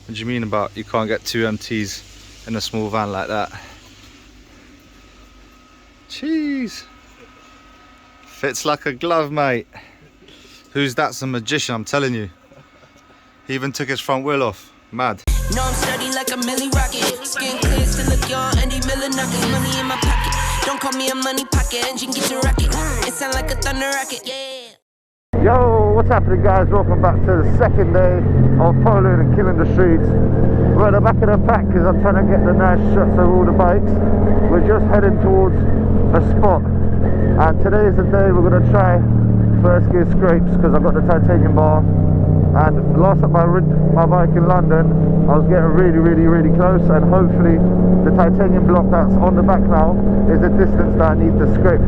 What do you mean about you can't get 2 MTs in a small van like that? Jeez. Fits like a glove, mate. Who's that's a magician, I'm telling you. He even took his front wheel off. Mad. No, I'm steady like a milli rocket. Skin clear, still look young, Andy Miller nuggets. Money in my pocket. Don't call me a money pocket. Engine get your rocket. It sound like a thunder rocket. Yeah. Yo, what's happening, guys? Welcome back to the second day of poloing and killing the streets. We're at the back of the pack because I'm trying to get the nice shots of all the bikes. We're just heading towards a spot, and today is the day we're going to try first gear scrapes because I've got the titanium bar. And last time I rid my bike in London, I was getting really close, and hopefully the titanium block that's on the back now is the distance that I need to scrape.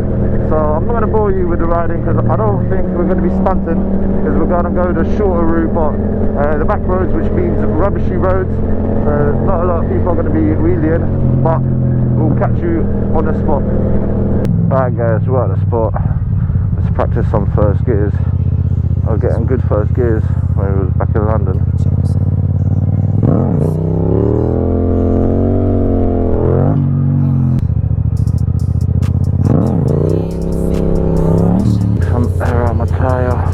So I'm not going to bore you with the riding because I don't think we're going to be stunting, because we're going to go the shorter route, but the back roads, which means rubbishy roads, so not a lot of people are going to be wheeling, but we'll catch you on the spot. Alright guys, we're at the spot. Let's practice some first gears. I was getting good first gears when we was back in London. Some air on my tyre.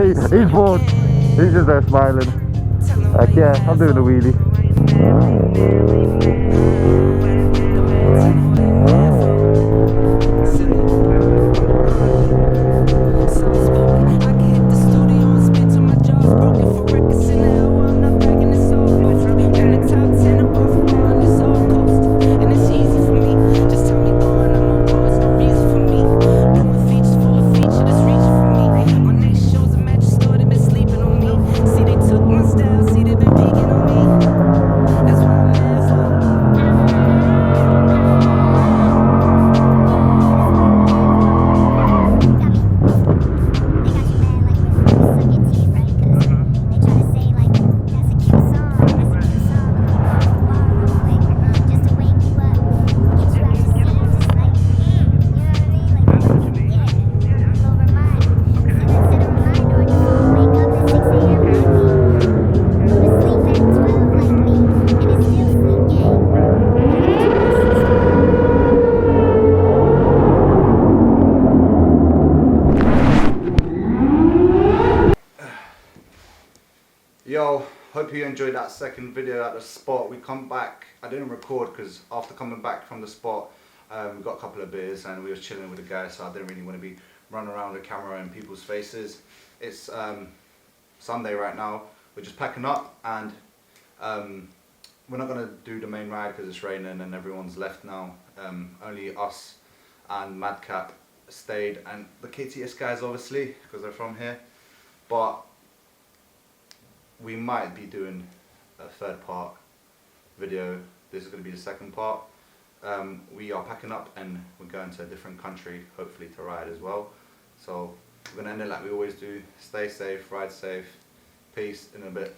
He's bored. He's just there smiling. Like, yeah, I'm doing a wheelie. Yo, hope you enjoyed that second video at the spot. We come back, I didn't record because after coming back from the spot, we got a couple of beers and we was chilling with the guys, so I didn't really want to be running around the camera in people's faces. It's Sunday right now, we're just packing up and we're not going to do the main ride because it's raining and everyone's left now. Only us and Madcap stayed and the KTS guys obviously because they're from here, but we might be doing a third part video. This is going to be the second part. We are packing up and we're going to a different country, hopefully to ride as well. So we're going to end it like we always do. Stay safe, ride safe. Peace in a bit.